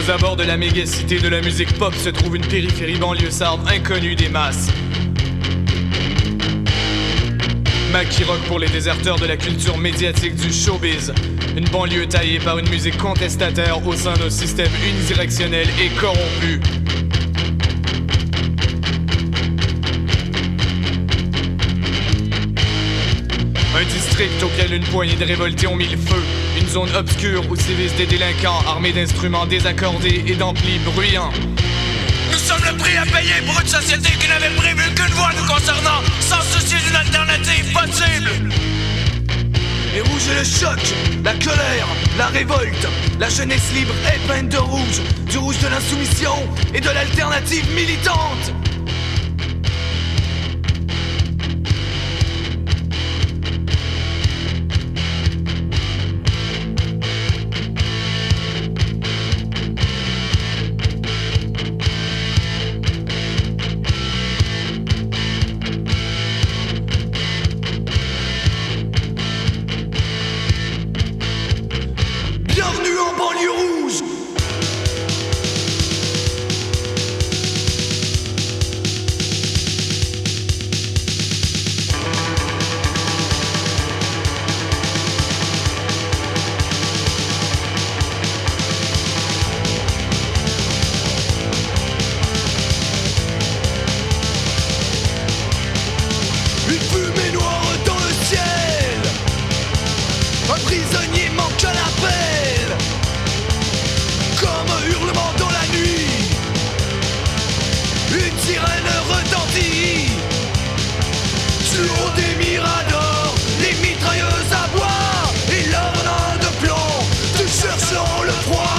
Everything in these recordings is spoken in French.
Aux abords de la mégacité de la musique pop se trouve une périphérie banlieusarde inconnue des masses. Maquis rock pour les déserteurs de la culture médiatique du showbiz. Une banlieue taillée par une musique contestataire au sein d'un système unidirectionnel et corrompu. Un district auquel une poignée de révoltés ont mis le feu. Une zone obscure où sévissent des délinquants armés d'instruments désaccordés et d'amplis bruyants. Nous sommes le prix à payer pour une société qui n'avait prévu qu'une voie nous concernant, sans souci d'une alternative possible. Les rouges et le choc, la colère, la révolte. La jeunesse libre est peinte de rouge, du rouge de l'insoumission et de l'alternative militante. Bienvenue en banlieue rouge. Une fumée noire dans le ciel. Un prisonnier manque à l'appel. Comme un hurlement dans la nuit. Une sirène retentit. Du haut des miradors, les mitrailleuses à bois et l'ornement de plomb te cherchant le froid.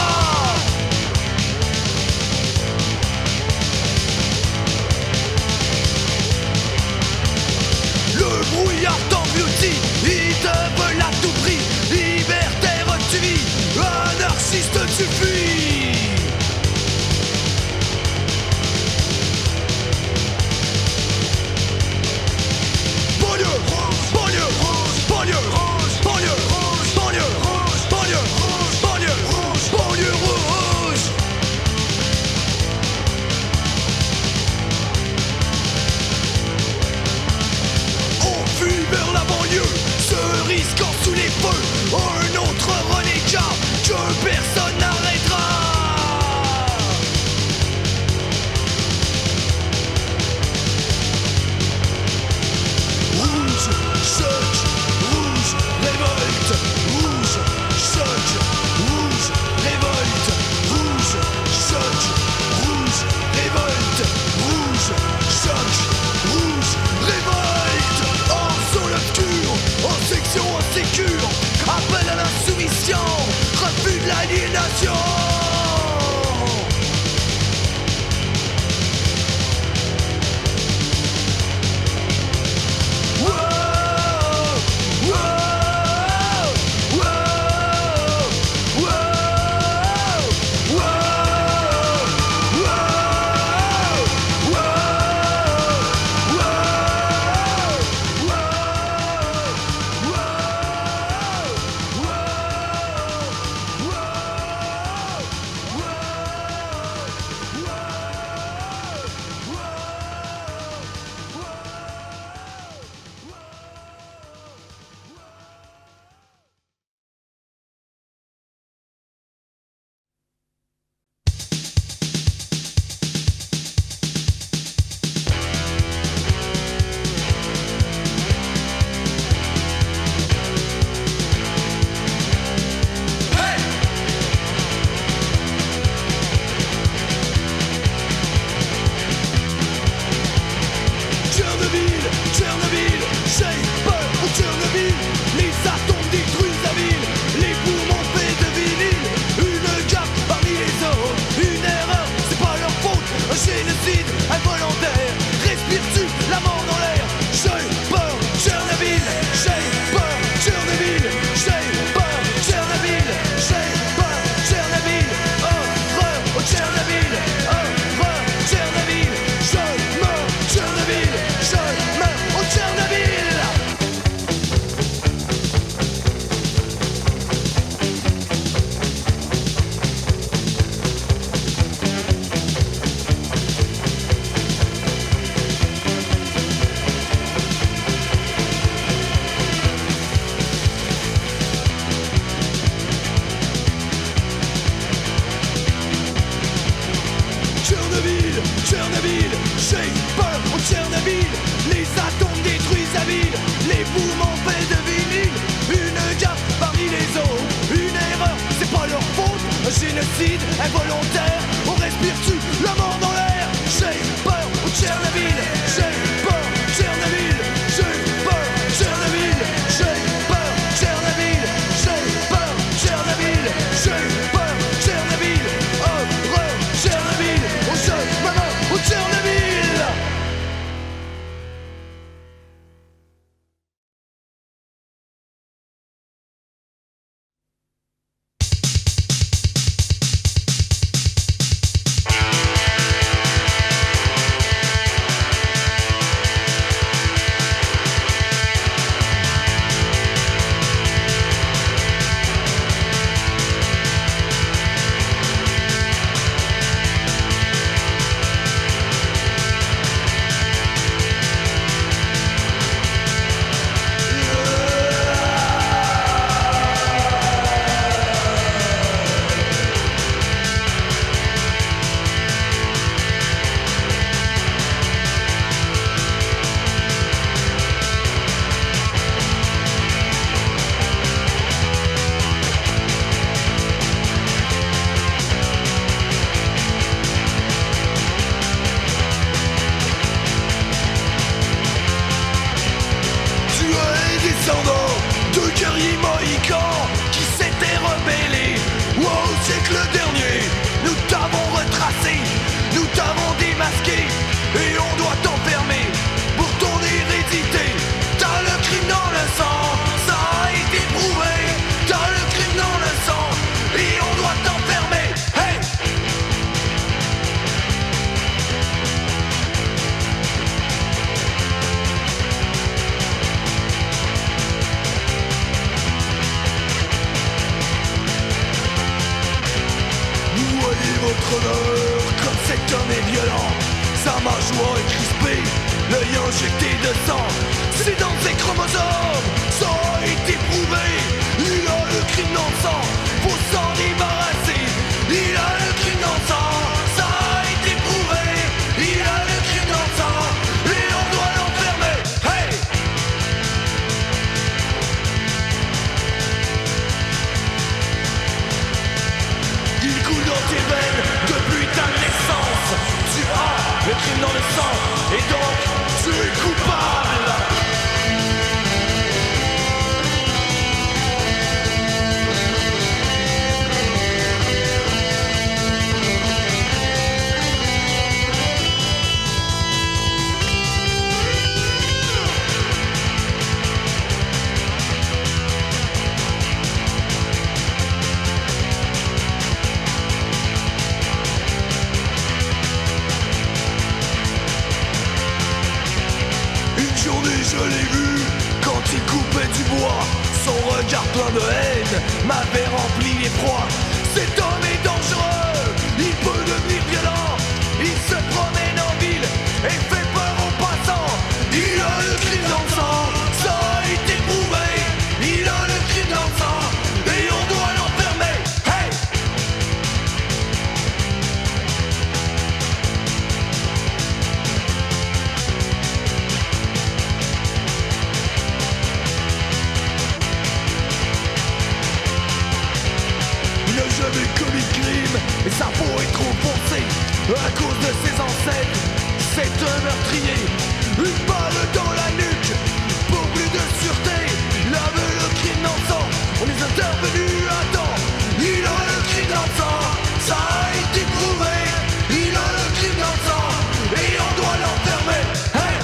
Le brouillard t'engloutit, il te veut à tout prix. Libertaire tu vis, anarchiste tu fuis. Banlieue rouge, banlieue rouge, banlieue rouge, banlieue rouge, banlieue rouge, banlieue rouge, banlieue rouge, banlieue rouge. On fuit vers la banlieue, se risquant sous les feux. Un autre renégat que personne n'arrêtera. Rouge, choc, rouge, révolte. Rouge, choc, rouge, révolte. Rouge, choc, rouge, révolte. Rouge, choc, rouge, révolte. En zone obscure, en section insécure. Appel à l'insoumission, refus de l'aliénation. Tchernobyl, j'ai peur au Tchernobyl. Les atomes détruisent la ville, les booms en fait de vinyle. Une gaffe parmi les autres, une erreur, c'est pas leur faute. Un génocide involontaire, on respire-tu la mort dans l'air. J'ai peur au Tchernobyl, j'ai peur Tchernobyl, j'ai peur Tchernobyl, j'ai peur Tchernobyl, j'ai peur Tchernobyl, j'ai peur Tchernobyl, horreur Tchernobyl, au jeu, maman, au Tchernobyl. De guerriers mohicans qui s'étaient rebellés. Au siècle dernier, nous t'avons retracé, nous t'avons démasqué, et on doit t'enfermer pour ton hérédité. T'as le crime dans le sang, ça a été prouvé. T'as le crime dans le sang, et on doit t'enfermer. Hey! Votre honneur, comme cet homme est violent, sa mâchoire est crispée, l'œil injecté de sang, c'est dans ses chromosomes, ça a été prouvé. Il a le crime dans le sang, faut s'en débarrasser. Il a le crime dans le sang, ça a été prouvé. Il a le crime dans le sang, et on doit l'enfermer. Hey! Il coule dans tes veines depuis ta naissance. Tu as le crime dans le sang, et donc tu es coupable. Je l'ai vu quand il coupait du bois. Son regard plein de haine m'avait rempli les proies. Cet homme est dangereux, il peut devenir violent. Il se promène en ville et fait peur aux passants. Il a le crime dans le sang, ça a été prouvé. Il a le crime dans le sang, et on doit l'enfermer. Hey! Il n'a jamais commis de crime, et sa peau est trop foncée à cause de ses ancêtres. C'est un meurtrier, une balle dans la nuque, pour plus de sûreté. Lave le crime dans le sang, on est intervenu à temps. Il a le crime dans le sang, ça a été prouvé. Il a le crime dans le sang, et on doit l'enfermer. Hey!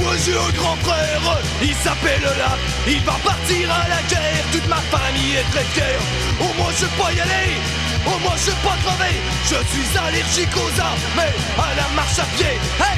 Moi j'ai un grand frère, il s'appelle Olaf. Il va partir à la guerre, toute ma famille est très fière. Au moins je peux pas y aller, au moins je peux pas crever. Je suis allergique aux armes, mais à la marche à pied. Hey!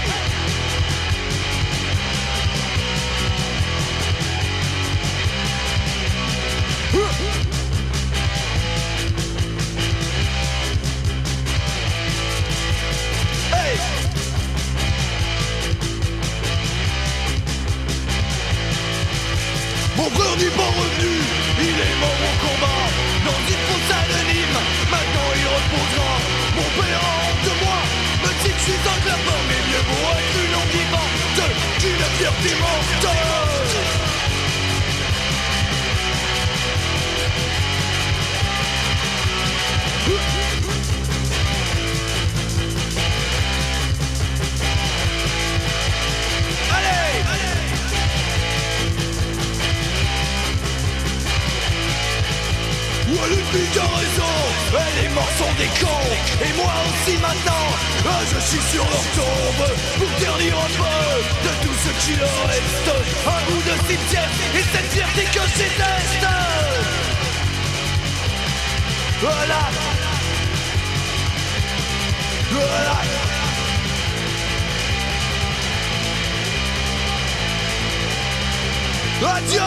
Dirty Monster. Ouais, Ludwig a raison, et les morts sont des cons. Et moi aussi maintenant, je suis sur leur tombe. Pour ternir un peu de tout ce qui leur reste, un bout de cimetière et cette fierté que je déteste. Voilà. Voilà. Adieu.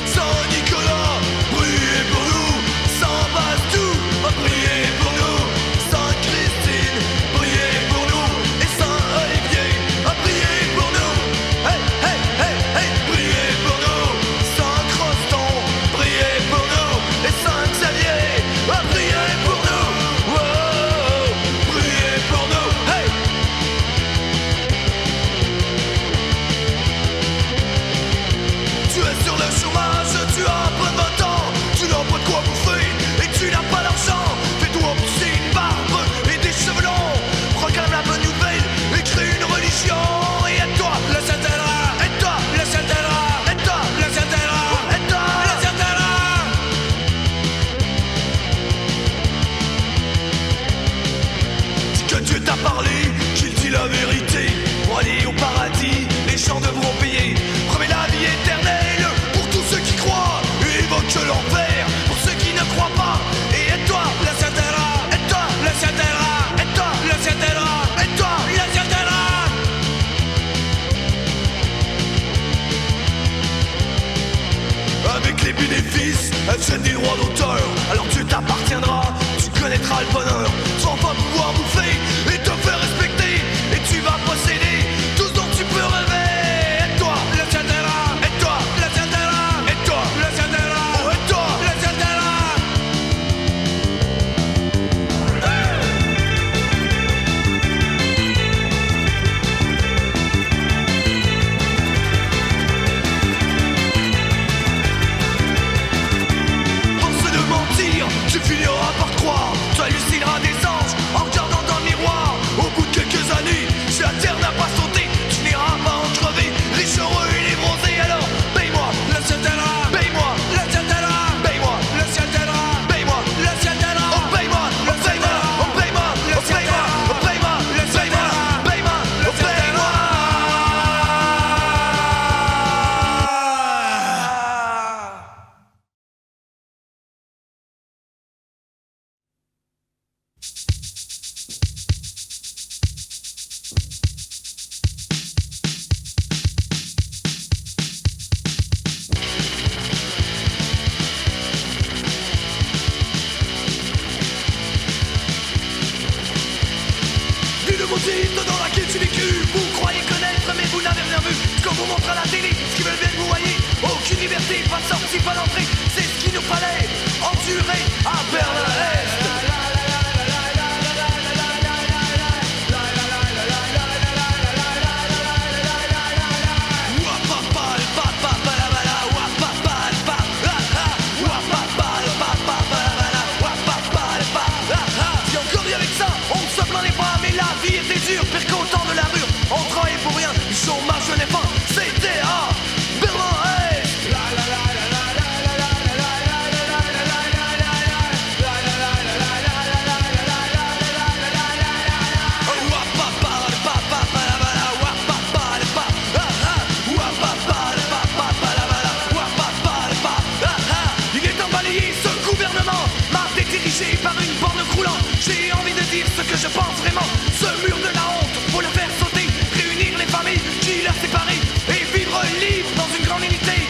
Saint-Nicolas, a parlé, qu'il dit la vérité. Pour aller au paradis, les gens devront payer. Promet la vie éternelle pour tous ceux qui croient, et évoque l'enfer pour ceux qui ne croient pas. Et aide-toi, la Santera, aide-toi, la Santera, aide-toi, la Santera, aide-toi, la Santera. Avec les bénéfices, elles tiennent des droits d'auteur. Alors tu t'appartiendras, tu connaîtras le bonheur. Tu vas pas pouvoir bouffer et te faire respecter. Et tu vas posséder tout ce dont tu peux rêver. Aide-toi, la Santera, aide-toi, la Santera, aide-toi, la Santera, oh aide-toi, la Santera. Force de mentir, tu finiras par te croire. Tu hallucineras des anges en regardant dans le miroir. Au bout de quelques années, si la terre n'a pas sauté, tu n'iras pas en crever. Riche, heureux et les bronzés, alors paye-moi la Santera, paye-moi la Santera, paye-moi la Santera, paye-moi la Santera, oh paye-moi, oh paye-moi, oh paye-moi, oh paye-moi, oh paye-moi la Santera, paye-moi, oh paye-moi. Une maudite dans laquelle tu vécu. Vous croyez connaître mais vous n'avez rien vu. Ce qu'on vous montre à la télé, ce qu'ils veulent bien que vous voyez. Aucune liberté, pas de sortie, pas d'entrée. C'est ce qu'il nous fallait endurer à Berlin-Est. Si encore dit avec ça, on se plaint les bras, mais la vie était dure, pire qu'au temps de la rue. On travaillait pour rien, du chômage je n'ai pas. C'était à Berlin-Est. Il est temps de balayer ce gouvernement, marre d'être dirigé par une borne croulant. J'ai envie de dire ce que je pense vraiment. Ce mur de la honte, faut le faire sauter. Réunir les familles qui leur séparent et vivre libre dans une grande unité.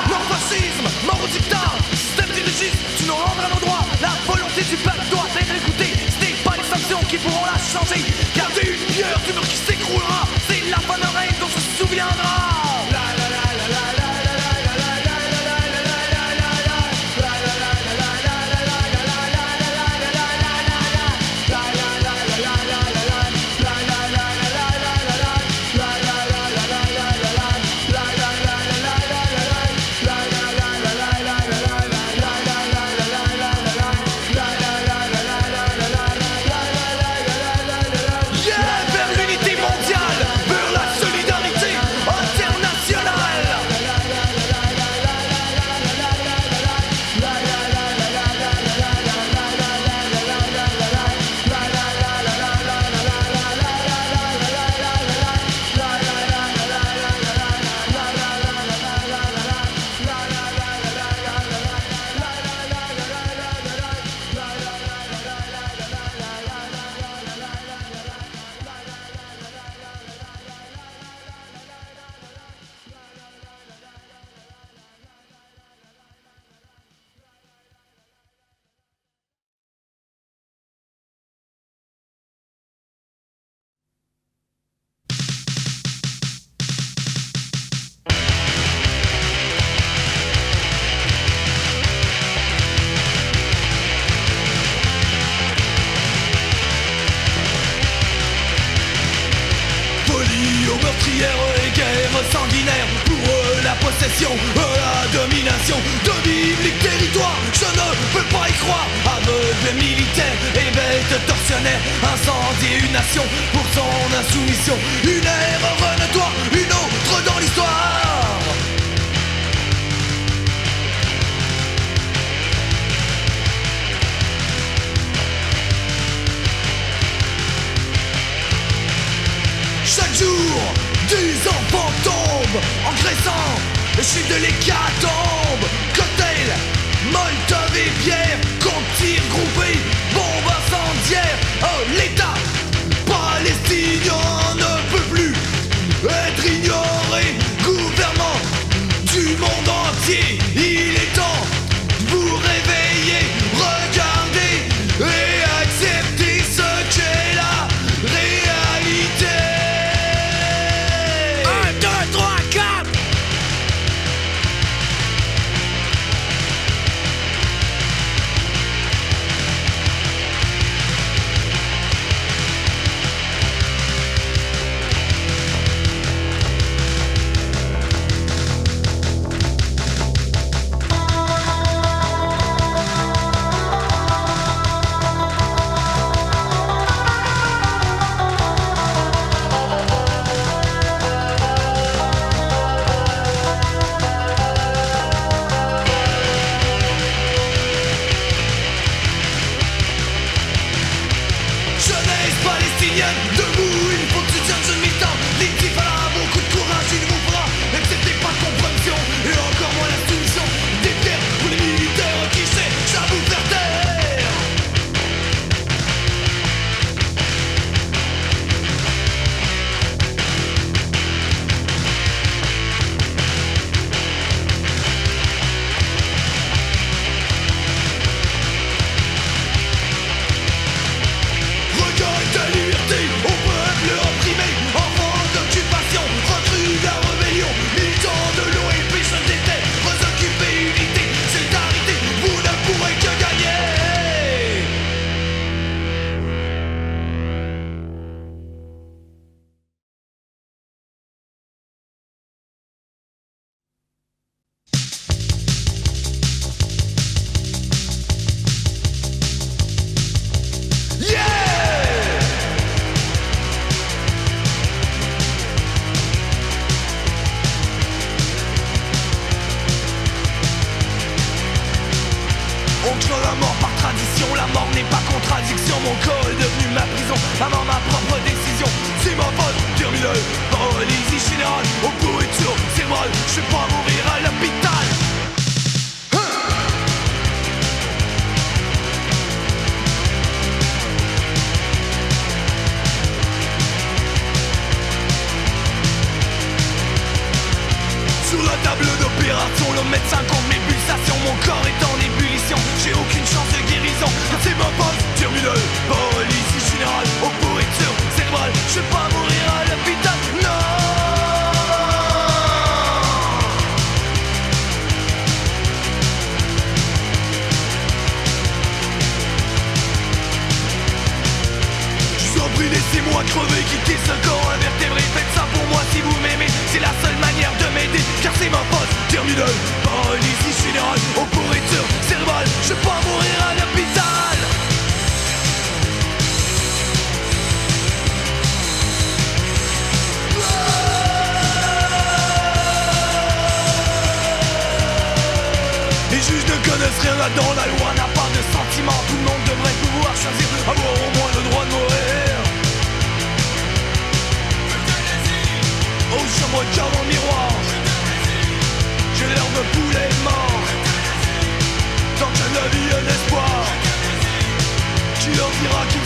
Mort au fascisme, mort au dictat, système dirigiste, tu nous rendras nos droits. La volonté du peuple doit être écoutée. Ce n'est pas les sanctions qui pourront la changer. Gardez une pierre du mur qui s'écroulera. C'est la bonne oreille dont on se souviendra. Yeah, vers l'unité mondiale, vers la solidarité internationale. sanguinaire pour eux la possession, la domination de bibliques territoires. Je ne peux pas y croire, aveugle militaire et bête révolutionnaire, incendier une nation pour son insoumission. Une ère notoire, une autre dans l'histoire. Chaque jour, des enfants tombent en graissant le chiffre de l'hécatombe. Cocktail, Molotov et bière, contre tir groupé, bombe incendiaire. Oh, l'État palestinien ne peut plus être ignoré. Gouvernement du monde entier, il est temps de vous réveiller. Regardez et acceptez ce qu'est la réalité. 1, 2, 3, 4. Jeunesse palestinienne, debout, il faut que tu tiennes jeune militant. L'intifada, beaucoup de courage, il vous fera. N'acceptez pas de compréhension, et encore moins la soumission. Des terres pour les militaires qui cherchent à vous faire taire. Regagne ta liberté au peuple opprimé. Enfant d'occupation, recrue de la rébellion. Militants de l'OLP, jeunes des terres, reoccupés, unité, solidarité, vous ne pourrez que gagner. On craint la mort par tradition, la mort n'est pas contradiction. Mon corps est devenu ma prison, ma mort ma propre décision. C'est ma faute, terminal, paralysie générale, au pourriture cérébrale, je vais pas mourir à l'hôpital. Sur la table d'opération, le médecin compte mes pulsations. Mon corps est en ébullition, j'ai aucune chance de guérison. C'est ma phase terminale, paralysie générale, au pourriture cérébrale, je vais pas mourir à l'hôpital, non. Je vous en prie, laissez-moi crever, quittez ce corps invertébré. Faites ça pour moi si vous m'aimez, c'est la seule manière de m'aider. Car c'est ma phase terminale, paralysie générale, au pourriture cérébrale, je vais pas mourir à l'hôpital. Les juges ne connaissent rien là-dedans, la loi n'a pas de sentiment. Tout le monde devrait pouvoir choisir, avoir au moins le droit de mourir. Oh, je me regarde dans le miroir, j'ai l'air de poulet mort. Tant que la vie a l'espoir, qui leur dira qu'il